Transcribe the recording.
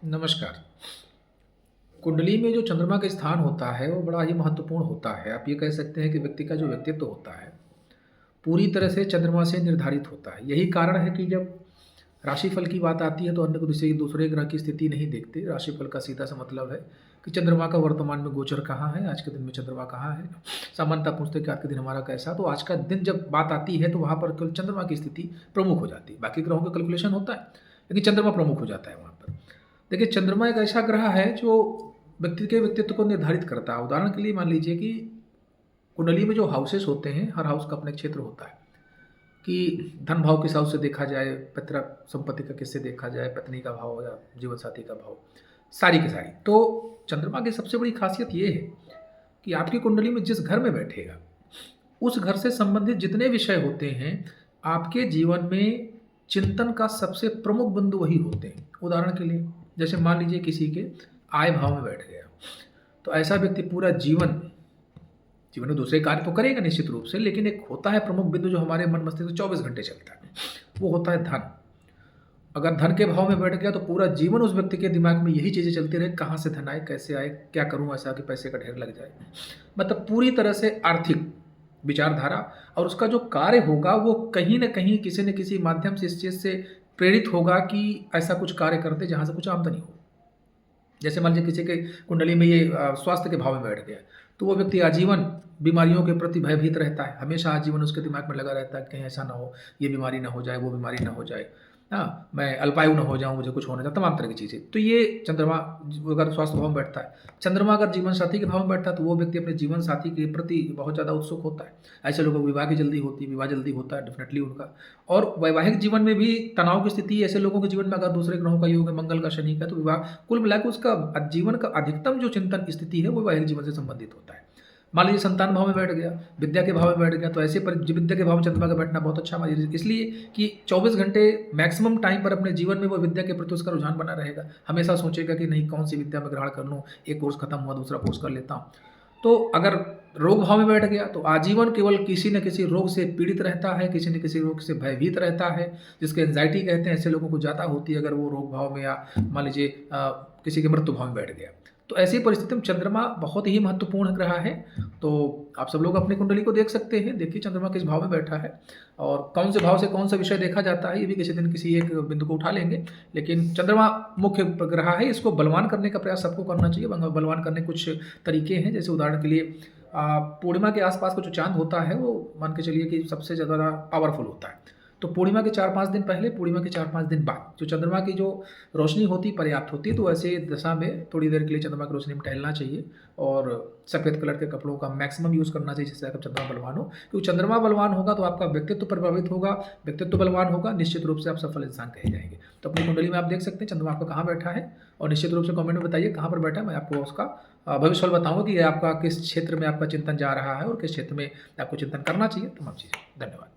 नमस्कार। कुंडली में जो चंद्रमा का स्थान होता है, वो बड़ा ही महत्वपूर्ण होता है। आप ये कह सकते हैं कि व्यक्ति का जो व्यक्तित्व होता है, पूरी तरह से चंद्रमा से निर्धारित होता है। यही कारण है कि जब राशिफल की बात आती है, तो अन्य को किसी दूसरे ग्रह की स्थिति नहीं देखते। राशिफल का सीधा-सा मतलब है कि चंद्रमा का वर्तमान में गोचर कहाँ है, आज के दिन में चंद्रमा कहाँ है। सामान्यतः पूछते हैं कि आज के दिन हमारा कैसा? तो आज का दिन जब बात आती है, तो वहाँ पर केवल चंद्रमा की स्थिति प्रमुख हो जाती है। बाकी ग्रहों का कैलकुलेशन होता है, लेकिन चंद्रमा प्रमुख हो जाता है वहाँ पर। देखिए, चंद्रमा एक ऐसा ग्रह है जो व्यक्ति के व्यक्तित्व को निर्धारित करता है। उदाहरण के लिए मान लीजिए कि कुंडली में जो हाउसेस होते हैं, हर हाउस का अपना एक क्षेत्र होता है कि धन भाव किस हाउस से देखा जाए, पैतृक संपत्ति का किससे देखा जाए, पत्नी का भाव या जीवन साथी का भाव, सारी की सारी। तो चंद्रमा की सबसे बड़ी खासियत ये है कि आपकी कुंडली में जिस घर में बैठेगा, उस घर से संबंधित जितने विषय होते हैं, आपके जीवन में चिंतन का सबसे प्रमुख बिंदु वही होते हैं। उदाहरण के लिए जैसे मान लीजिए किसी के आय भाव में बैठ गया, तो ऐसा व्यक्ति पूरा जीवन जीवन में दूसरे कार्य तो करेगा निश्चित रूप से, लेकिन एक होता है प्रमुख बिंदु जो हमारे मन मस्तिष्क में 24 घंटे चलता है, वो होता है धन। अगर धन के भाव में बैठ गया तो पूरा जीवन उस व्यक्ति के दिमाग में यही चीज़ें चलती रहे, कहाँ से धन आए, कैसे आए, क्या करूँ ऐसा कि पैसे का ढेर लग जाए। मतलब पूरी तरह से आर्थिक विचारधारा और उसका जो कार्य होगा वो कहीं न कहीं किसी न किसी माध्यम से इस चीज़ से प्रेरित होगा कि ऐसा कुछ कार्य करते जहाँ से कुछ आमदनी हो। जैसे मान लीजिए किसी के कुंडली में ये स्वास्थ्य के भाव में बैठ गया, तो वो व्यक्ति आजीवन बीमारियों के प्रति भयभीत रहता है। हमेशा आजीवन उसके दिमाग में लगा रहता है कि कहीं ऐसा ना हो, ये बीमारी ना हो जाए, वो बीमारी ना हो जाए। हाँ, मैं अल्पायु ना हो जाऊँ, मुझे कुछ होने का तमाम तरह की चीज़ें। तो ये चंद्रमा अगर स्वास्थ्य भाव में बैठता है, चंद्रमा अगर जीवन साथी के भाव में बैठता है, तो वो व्यक्ति अपने जीवन साथी के प्रति बहुत ज़्यादा उत्सुक होता है। ऐसे लोगों को विवाह की जल्दी होती है, विवाह जल्दी होता है डेफ़िनेटली उनका। और वैवाहिक जीवन में भी तनाव की स्थिति ऐसे लोगों के जीवन में अगर दूसरे ग्रहों का योग है, मंगल का, शनि का, तो विवाह कुल मिला के उसका जीवन का अधिकतम जो चिंतन स्थिति है, वो वैवाहिक जीवन से संबंधित होता है। मान लीजिए संतान भाव में बैठ गया, विद्या के भाव में बैठ गया, तो ऐसे पर विद्या के भाव में चंद्रमा का बैठना बहुत अच्छा मान लीजिए, इसलिए कि 24 घंटे मैक्सिमम टाइम पर अपने जीवन में वो विद्या के प्रति उसका रुझान बना रहेगा। हमेशा सोचेगा कि नहीं कौन सी विद्या मैं ग्रहण कर लूँ, एक कोर्स खत्म हुआ दूसरा कोर्स कर लेता हूँ। तो अगर रोग भाव में बैठ गया तो आजीवन केवल किसी न किसी रोग से पीड़ित रहता है, किसी न किसी रोग से भयभीत रहता है, जिसको एंग्जाइटी कहते हैं। ऐसे लोगों को ज़्यादा होती है अगर वो रोग भाव में या मान लीजिए किसी के मृत्यु भाव में बैठ गया। तो ऐसी परिस्थिति में चंद्रमा बहुत ही महत्वपूर्ण ग्रह है। तो आप सब लोग अपनी कुंडली को देख सकते हैं, देखिए चंद्रमा किस भाव में बैठा है और कौन से भाव से कौन सा विषय देखा जाता है, ये भी किसी दिन किसी एक बिंदु को उठा लेंगे। लेकिन चंद्रमा मुख्य ग्रह है, इसको बलवान करने का प्रयास सबको करना चाहिए। बलवान करने कुछ तरीके हैं, जैसे उदाहरण के लिए पूर्णिमा के आसपास का जो चांद होता है वो मान के चलिए कि सबसे ज़्यादा पावरफुल होता है। तो पूर्णिमा के 4-5 दिन पहले, पूर्णिमा के 4-5 दिन बाद जो चंद्रमा की जो रोशनी होती है पर्याप्त होती है, तो ऐसे दशा में थोड़ी देर के लिए चंद्रमा की रोशनी में टहलना चाहिए और सफ़ेद कलर के कपड़ों का मैक्सिमम यूज़ करना चाहिए, जिससे आपका चंद्रमा बलवान हो। क्योंकि चंद्रमा बलवान होगा तो आपका व्यक्तित्व प्रभावित होगा, व्यक्तित्व बलवान होगा, निश्चित रूप से आप सफल इंसान कहे जाएंगे। तो अपनी कुंडली में आप देख सकते हैं चंद्रमा आपका कहाँ बैठा है और निश्चित रूप से कमेंट में बताइए कहाँ पर बैठा है। मैं आपको उसका भविष्यफल बताऊंगा कि आपका किस क्षेत्र में आपका चिंतन जा रहा है और किस क्षेत्र में आपको चिंतन करना चाहिए। तमाम चीज़ें। धन्यवाद।